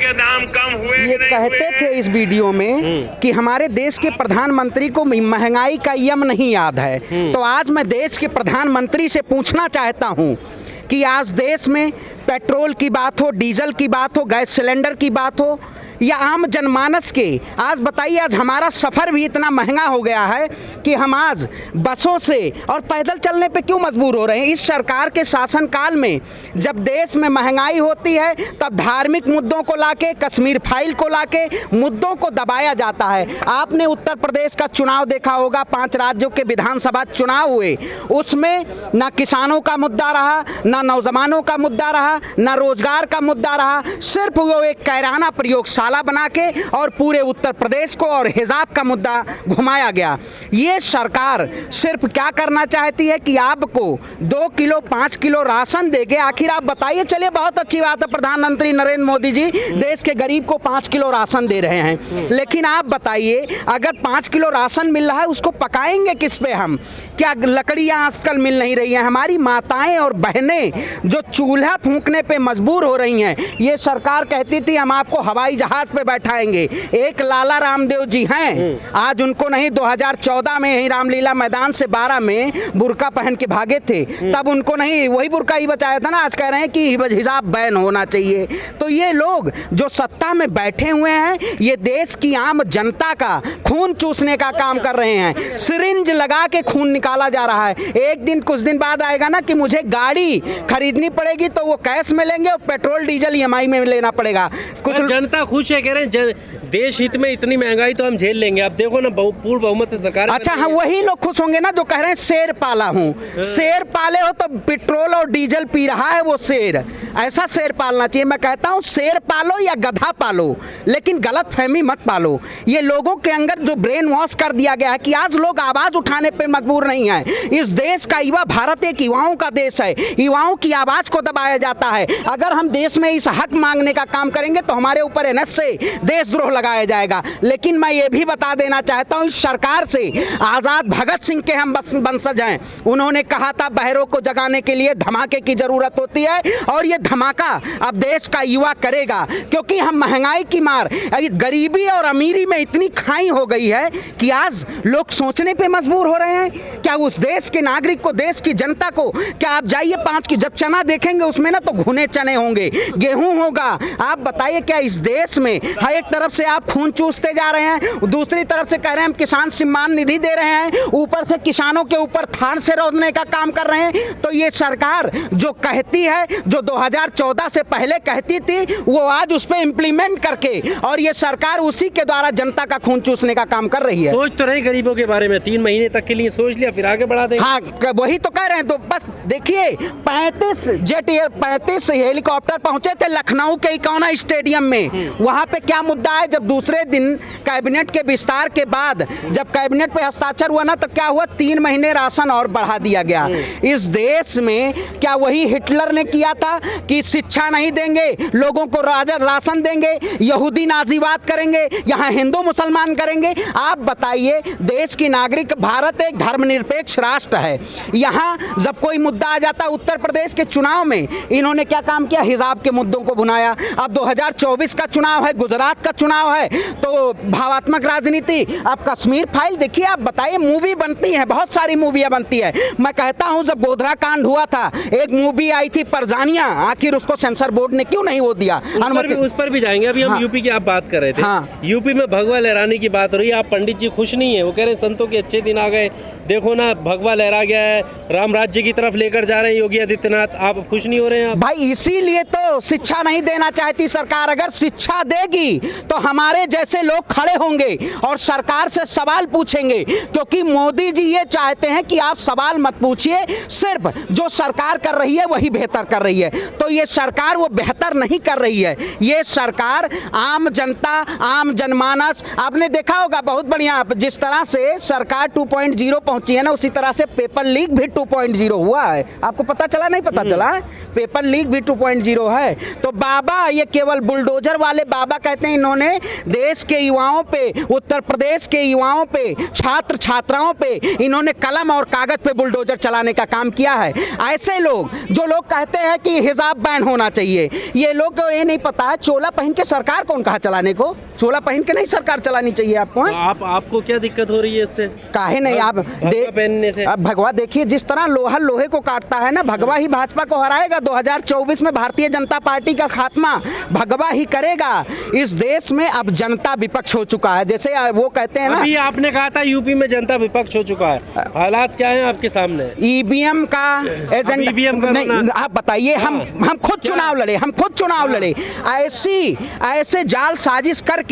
के दाम कम हुए, ये कहते थे इस वीडियो में कि हमारे देश के प्रधानमंत्री को महंगाई का यम नहीं याद है। तो आज मैं देश के प्रधानमंत्री से पूछना चाहता हूं कि आज देश में पेट्रोल की बात हो, डीजल की बात हो, गैस सिलेंडर की बात हो या आम जनमानस के, आज बताइए, आज हमारा सफ़र भी इतना महंगा हो गया है कि हम आज बसों से और पैदल चलने पे क्यों मजबूर हो रहे हैं। इस सरकार के शासनकाल में जब देश में महंगाई होती है तब धार्मिक मुद्दों को लाके, कश्मीर फाइल को लाके मुद्दों को दबाया जाता है। आपने उत्तर प्रदेश का चुनाव देखा होगा, 5 राज्यों के विधानसभा चुनाव हुए, उसमें ना किसानों का मुद्दा रहा, ना नौजवानों का मुद्दा रहा, ना रोजगार का मुद्दा रहा, सिर्फ वो एक कैराना प्रयोगशाला बना के और पूरे उत्तर प्रदेश को और हिजाब का मुद्दा घुमाया गया। ये सरकार सिर्फ क्या करना चाहती है कि आपको 2 किलो 5 किलो राशन देके, आखिर आप बताइए, चलिए बहुत अच्छी बात है, प्रधानमंत्री नरेंद्र मोदी जी देश के गरीब को 5 किलो राशन दे रहे हैं, लेकिन आप बताइए अगर 5 किलो राशन मिल रहा है उसको पकाएंगे किस पे हम? क्या लकड़ियाँ आजकल मिल नहीं रही हैं? हमारी माताएं और बहनें जो चूल्हा फूंकने पे मजबूर हो रही हैं। ये सरकार कहती थी हम आपको हवाई जहाज पे बैठाएंगे। एक लाला रामदेव जी हैं, आज उनको नहीं, 2014 में ही रामलीला मैदान से 12 में बुर्का पहन के भागे थे, तब उनको नहीं, वही बुर्का ही बचाया था ना। आज कह रहे हैं कि हिजाब बैन होना चाहिए। तो ये लोग जो सत्ता में बैठे हुए हैं, ये देश की आम जनता का खून चूसने का काम कर रहे हैं। सिरिंज लगा के खून निकाला जा रहा है। एक दिन, कुछ दिन बाद आएगा ना कि मुझे गाड़ी खरीदनी पड़ेगी तो वो कैश में लेंगे और पेट्रोल डीजल EMI में लेना पड़ेगा। कुछ जनता खुश है, कह रहे हैं देश हित में इतनी महंगाई तो हम झेल लेंगे। अब देखो ना, पूर्ण बहुमत से सरकार। अच्छा, हाँ, वही लोग खुश होंगे ना जो कह रहे हैं शेर पाला हूँ। शेर पाले हो तो पेट्रोल और डीजल पी रहा है वो शेर, ऐसा शेर पालना चाहिए। मैं कहता हूँ शेर पालो या गधा पालो, लेकिन गलत फहमी मत पालो। ये लोगों के अंदर जो ब्रेन वॉश कर दिया गया है कि आज लोग आवाज उठाने पे मजबूर नहीं है। इस देश का युवा, भारत एक युवाओं का देश है, युवाओं की आवाज को दबाया जाता है। अगर हम देश में इस हक मांगने का काम करेंगे तो हमारे ऊपर NS से देशद्रोह लगाया जाएगा। लेकिन मैं ये भी बता देना चाहता हूं, इस सरकार से आजाद भगत सिंह के हम वंशज हैं। उन्होंने कहा था बहरों को जगाने के लिए धमाके की जरूरत होती है, और ये धमाका अब देश का युवा करेगा, क्योंकि हम महंगाई की मार, गरीबी और अमीरी में इतनी खाई हो गई है कि आज लोग सोचने पे मजबूर हो रहे हैं। क्या उस देश के नागरिक को, देश की जनता को, क्या आप जाइए 5 की, जब चना देखेंगे उसमें ना तो घुने चने होंगे, गेहूं होगा। आप बताइए क्या इस देश में एक तरफ से आप खून चूसते जा रहे हैं, दूसरी तरफ से कह रहे हैं हम किसान सम्मान निधि दे रहे हैं, ऊपर से किसानों के ऊपर थान से रोकने का काम कर रहे हैं। तो ये सरकार जो कहती है, जो 2014 से पहले कहती थी, वो आज उस पर इम्प्लीमेंट करके, और ये सरकार उसी के द्वारा जनता का खून चूसने का काम कर रही है। सोच तो रही गरीबों के बारे में, 3 महीने तक के लिए सोच लिया, फिर आगे बढ़ा देंगे। हाँ, वही तो कह रहे हैं। तो बस देखिए, 35 हेलीकॉप्टर पहुंचे थे लखनऊ के इकोना स्टेडियम में। वहां पे क्या मुद्दा है, जब दूसरे दिन कैबिनेट के विस्तार के बाद जब कैबिनेट पे हस्ताक्षर हुआ ना, तो क्या हुआ, 3 महीने राशन और बढ़ा दिया गया। इस देश में क्या वही हिटलर ने किया था कि शिक्षा नहीं देंगे, लोगों को राशन देंगे, यहूदी नाजीवाद करेंगे, यहाँ हिंदू मुसलमान करेंगे? आप बताइए, देश की नागरिक, भारत एक धर्मनिरपेक्ष राष्ट्र है। यहाँ जब कोई मुद्दा आ जाता, उत्तर प्रदेश के चुनाव में इन्होंने क्या काम किया, हिजाब के मुद्दों को भुनाया। अब 2024 का चुनाव है, गुजरात का चुनाव है, तो भावात्मक राजनीति। अब कश्मीर फाइल देखिए, आप बताइए, मूवी बनती है, बहुत सारी मूवियां बनती है। मैं कहता हूं, जब गोधरा कांड हुआ था, एक मूवी आई थी परजानिया, आखिर उसको सेंसर बोर्ड ने क्यों नहीं वो दिया अनुमति? उस पर भी जाएंगे। अभी हम यूपी की आप बात कर रहे थे। हाँ। यूपी में भगवा लहराने की बात हो रही है। आप पंडित जी खुश नहीं है? वो कह रहे हैं संतों के अच्छे दिन आ गए, देखो ना भगवा लहरा गया है, राम राज्य की तरफ लेकर जा रहे हैं योगी आदित्यनाथ। आप खुश नहीं हो रहे हैं? भाई, इसीलिए तो शिक्षा नहीं देना चाहती सरकार। अगर शिक्षा देगी तो हमारे जैसे लोग खड़े होंगे और सरकार से सवाल पूछेंगे, क्योंकि मोदी जी ये चाहते हैं कि आप सवाल मत पूछिए, सिर्फ जो सरकार कर रही है वही बेहतर कर रही है। तो ये सरकार वो बेहतर नहीं कर रही है। ये सरकार आम जनता, आम जनमानस, आपने देखा होगा बहुत बढ़िया, जिस तरह से सरकार 2.0 पहुंची है ना, उसी तरह से पेपर लीक भी 2.0 हुआ है। आपको पता चला नहीं पता चला है? पेपर लीक भी 2.0 है। तो बाबा, ये केवल बुलडोजर वाले बाबा कहते हैं, इन्होंने देश के युवाओं पे, उत्तर प्रदेश के युवाओं पे, छात्र छात्राओं पे इन्होंने कलम और कागज पे बुलडोजर चलाने का काम किया है। ऐसे लोग जो लोग कहते हैं कि हिजाब बैन होना चाहिए, ये लोग को ये नहीं पता है चोला पहन के सरकार कौन कहा चलाने को? चोला पहन के नहीं सरकार चलानी चाहिए आपको। आपको क्या दिक्कत हो रही है इससे? काहे नहीं, आप पहनने से? अब भगवा देखिए, जिस तरह लोहा लोहे को काटता है ना, भगवा ही भाजपा को हराएगा। 2024 में भारतीय जनता पार्टी का खात्मा भगवा ही करेगा। इस देश में अब जनता विपक्ष हो चुका है, जैसे वो कहते हैं ना। अभी आपने कहा था यूपी में जनता विपक्ष हो चुका है, हालात क्या है आपके सामने? ईवीएम का एजेंडा नहीं, आप बताइए। हम खुद चुनाव लड़े, हम खुद चुनाव लड़े, ऐसे जाल साजिश करके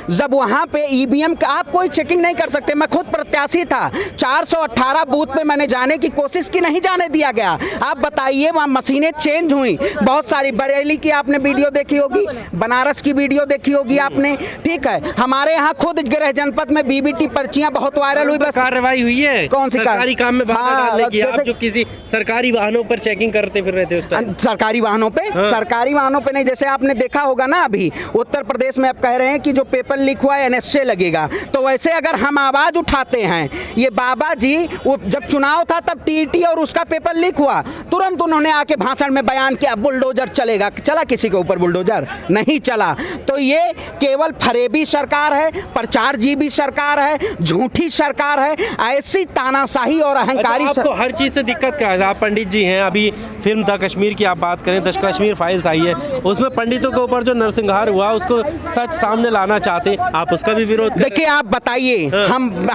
जब वहां पे ईवीएम का आप कोई चेकिंग नहीं कर सकते। मैं खुद प्रत्याशी था, 418 बूथ पे मैंने जाने की कोशिश की, नहीं जाने दिया गया। आप बताइए, वहां मशीनें चेंज हुई बहुत सारी। बरेली की आपने वीडियो देखी होगी, बनारस की वीडियो देखी होगी आपने, ठीक है। हमारे यहाँ खुद गृह जनपद में बीबीटी पर्चियां बहुत वायरल हुई। बस कार्रवाई हुई है कौन सी सरकारी काम में बाधा डालने की? आप जो किसी सरकारी वाहनों पर चेकिंग करते फिर रहे थे उस टाइम? सरकारी वाहनों पे? हाँ। सरकारी वाहनों पे नहीं, जैसे आपने देखा होगा ना, अभी उत्तर प्रदेश में आप कह रहे हैं कि जो पेपर लीक हुआ एनएसए लगेगा, तो वैसे अगर हम आवाज उठाते हैं, ये बाबा जी जब चुनाव था तब टीटी और उसका पेपर लीक हुआ, तुरंत उन्होंने आके भाषण में बयान किया बुलडोजर चलेगा। चला किसी के ऊपर बुलडोजर? नहीं चला। तो ये केवल फरेबी सरकार है, प्रचारजीवी सरकार है, झूठी सरकार है, ऐसी तानाशाही और अहंकारी। आपको हर चीज से दिक्कत क्या है? आप पंडित जी हैं, अभी फिल्म द कश्मीर की आप बात करें, द कश्मीर फाइल्स आई है, उसमें पंडितों के ऊपर जो नरसंहार हुआ उसको सच सामने लाना चाहते, आप उसका भी विरोध करें? देखिए, आप बताइए,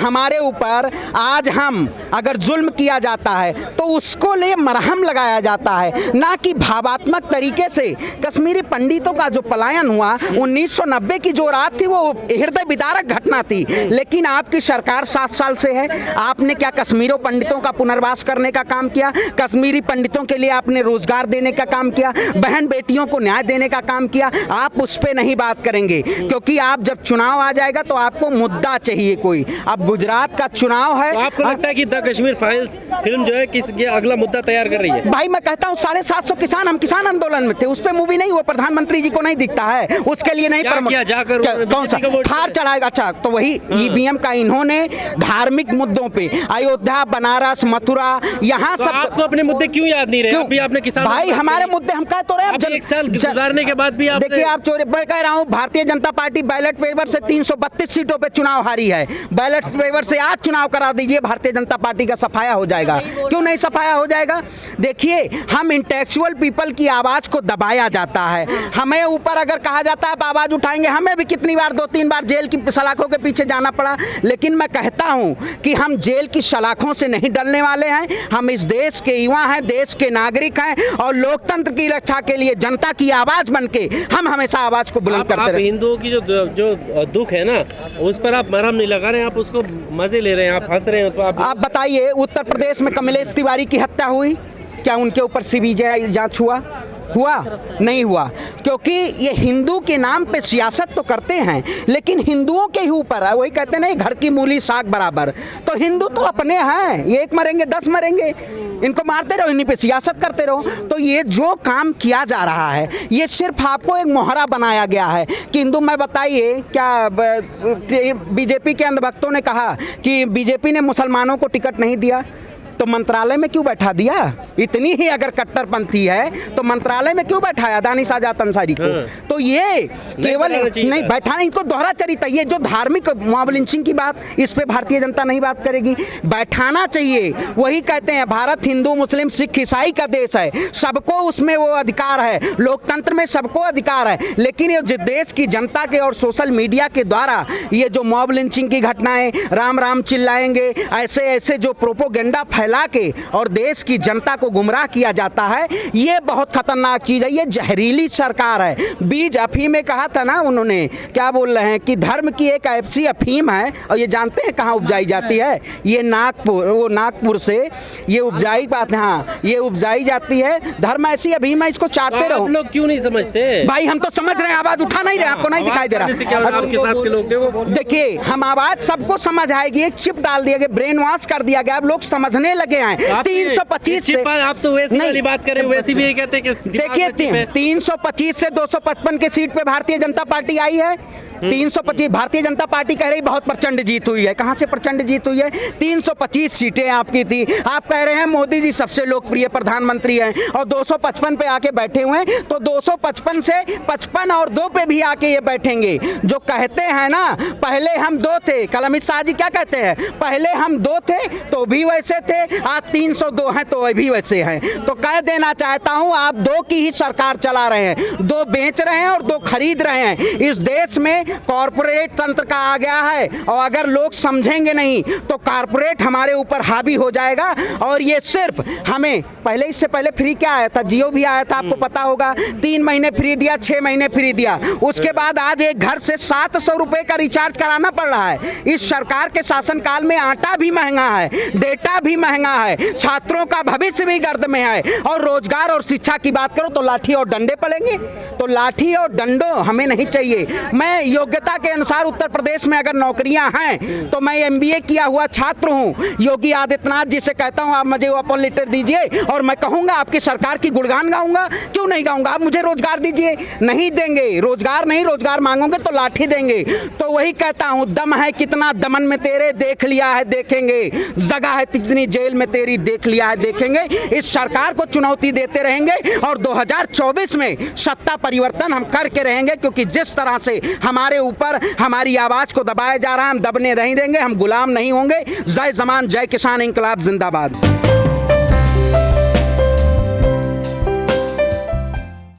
हमारे ऊपर आज हम अगर जुल्म किया जाता है तो उसको लिए मरहम लगाया जाता है, ना कि भावात्मक तरीके से। कश्मीरी पंडितों का जो पलायन हुआ 1990 की जो रात थी, वो हृदय विदारक घटना थी। लेकिन आपकी सरकार 7 साल से है, आपने क्या कश्मीरों पंडितों का पुनर्वास करने का काम किया? कश्मीरी पंडितों के लिए आपने रोजगार देने का काम किया, बहन बेटियों को न्याय देने का काम किया? आप उस पर नहीं बात करेंगे, क्योंकि आप जब चुनाव आ जाएगा तो आपको मुद्दा चाहिए कोई। अब गुजरात का चुनाव है, तो आपको लगता है कि द कश्मीर फाइल्स फिल्म जो है किस अगला मुद्दा तैयार कर रही है? भाई मैं कहता हूँ 750 किसान, हम किसान आंदोलन में थे, उस पे मूवी नहीं, वो प्रधानमंत्री जी को नहीं दिखता है, उसके लिए नहीं कौन सा थार चढ़ाएगा? अच्छा, तो वही ईवीएम का इन्होंने धार्मिक मुद्दों पे, अयोध्या, बनारस, मथुरा, यहाँ सब। आपको अपने मुद्दे क्यों याद नहीं रहे? अभी आपने किसान भाई हमारे मुद्दे हम कह तो रहे हैं, एक साल गुजारने के बाद भी आप देखिए, आप चोरी, मैं कह रहा हूँ Bharatiya Janata party ballot paper से 332 सीटों पे चुनाव हारी है। बैलेट पेपर से आज चुनाव करा दीजिए, भारतीय जनता पार्टी का सफाया हो जाएगा। क्यों नहीं सफाया हो जाएगा? देखिए, हम इंटेलेक्चुअल पीपल की आवाज को दबाया जाता है। हमें ऊपर अगर कहा जाता है आप आवाज उठाएंगे, हमें भी कितनी बार 2-3 बार जेल की सलाखों के पीछे जाना पड़ा। लेकिन मैं कहता हूं कि हम जेल की सलाखों से नहीं डरने वाले हैं। हम इस देश के युवा हैं, देश के नागरिक हैं, और लोकतंत्र की रक्षा के लिए जनता की आवाज बन के हम हमेशा आवाज को बुलंद करते रहे। हिंदुओं की जो दुख है ना, उस पर आप मरहम नहीं लगा रहे हैं, आप उसको मजे ले रहे हैं, आप हंस रहे हैं उस पर। आप बताइए, उत्तर प्रदेश में कमलेश तिवारी की हत्या हुई, क्या उनके ऊपर सीबीआई जांच हुआ? नहीं हुआ, क्योंकि ये हिंदू के नाम पे सियासत तो करते हैं, लेकिन हिंदुओं के ही ऊपर है। वही कहते हैं ना, घर की मूली साग बराबर। तो हिंदू तो अपने हैं, ये एक मरेंगे 10 मरेंगे, इनको मारते रहो, इन्हीं पे सियासत करते रहो। तो ये जो काम किया जा रहा है, ये सिर्फ आपको एक मोहरा बनाया गया है कि हिंदू। मैं बताइए, क्या बीजेपी के अंधभक्तों ने कहा कि बीजेपी ने मुसलमानों को टिकट नहीं दिया, तो मंत्रालय में क्यों बैठा दिया? इतनी ही अगर कट्टरपंथी है तो मंत्रालय में क्यों बैठाया दानिश आजाद अंसारी को? तो ये केवल नहीं बैठाना, इनको दोहरा चरित्र। ये जो धार्मिक मॉब लिंचिंग की बात, इस पे भारतीय जनता नहीं बात करेगी। बैठाना चाहिए। वही कहते हैं, भारत हिंदू मुस्लिम सिख ईसाई का देश है, सबको उसमें वो अधिकार है, लोकतंत्र में सबको अधिकार है। लेकिन ये देश की जनता के और सोशल मीडिया के द्वारा ये जो मॉब लिंचिंग की घटनाएं, राम राम चिल्लाएंगे, ऐसे ऐसे जो प्रोपोगेंडा फैला बहला के और देश की जनता को गुमराह किया जाता है, ये बहुत खतरनाक चीज़ है। ये जहरीली सरकार है। बीज अफीम में कहा था ना उन्होंने, क्या बोल रहे हैं कि धर्म की एक ऐसी अफीम है, और ये जानते हैं कहाँ उपजाई जाती है? ये नागपुर से ये उपजाई बात, हाँ ये उपजाई जाती है। धर्म ऐसी अफीम है, इसको चाटते रहो। आप लोग क्यों नहीं समझते भाई हम तो समझ रहे हैं, आवाज उठा नहीं रहे, आपको नहीं दिखाई दे रहा? आपके साथ के लोग थे वो देखिए, हम आवाज सबको समझ आएगी। एक चिप डाल दिया गया, ब्रेन वॉश कर दिया गया, अब लोग समझने लगे हैं। 325 से आप तो वैसी वाली बात कर रहे हो, वैसी भी ये कहते हैं कि देखिए 325 से 255 के सीट पे भारतीय जनता पार्टी आई है। 325 भारतीय जनता पार्टी कह रही बहुत प्रचंड जीत हुई है। कहां से प्रचंड जीत हुई है? 325 सीटें आपकी थी। आप कह रहे हैं मोदी जी सबसे लोकप्रिय प्रधानमंत्री हैं और 255 पे आके बैठे हुए हैं, तो 255 से 55 और 2 पे भी आके ये बैठेंगे। जो कहते हैं ना पहले हम 2 थे, कल अमित शाह जी क्या कहते हैं? पहले हम 2 थे तो भी वैसे थे, आज 302 हैं तो भी वैसे हैं। तो कह देना चाहता हूं, आप 2 की ही सरकार चला रहे हैं, 2 बेच रहे हैं और 2 खरीद रहे हैं। इस देश में कॉर्पोरेट तंत्र का आ गया है, और अगर लोग समझेंगे नहीं तो कॉर्पोरेट हमारे ऊपर हावी हो जाएगा। और ये सिर्फ हमें पहले, इससे पहले फ्री क्या आया था? जियो भी आया था, आपको पता होगा। 3 महीने फ्री दिया, 6 महीने फ्री दिया। उसके बाद आज एक घर से 700 रुपए का रिचार्ज कराना पड़ रहा है। इस सरकार के शासनकाल में आटा भी महंगा है, डेटा भी महंगा है, छात्रों का भविष्य भी गर्द में है, और रोजगार और शिक्षा की बात करो तो लाठी और डंडे पड़ेंगे। तो लाठी और डंडों हमें नहीं चाहिए। मैं योग्यता के अनुसार उत्तर प्रदेश में अगर नौकरियां हैं तो मैं MBA किया हुआ छात्र हूं। योगी आदित्यनाथ जी से कहता हूं आप मुझे ओपन लेटर दीजिए और मैं कहूंगा आपकी सरकार की गुणगान गाऊंगा। क्यों नहीं गाऊंगा? आप मुझे रोजगार दीजिए। नहीं देंगे, रोजगार नहीं, रोजगार मांगोगे तो लाठी देंगे। तो वही कहता हूं, दम है कितना दमन में तेरे, देख लिया है देखेंगे, जगह है कितनी जेल में तेरी, देख लिया है देखेंगे। इस सरकार को चुनौती देते रहेंगे और 2024 में सत्ता परिवर्तन हम करके रहेंगे, क्योंकि जिस तरह से हमारे ऊपर हमारी आवाज को दबाया जा रहा है, हम दबने नहीं देंगे, हम गुलाम नहीं होंगे। जय जवान जय किसान, इंकलाब जिंदाबाद।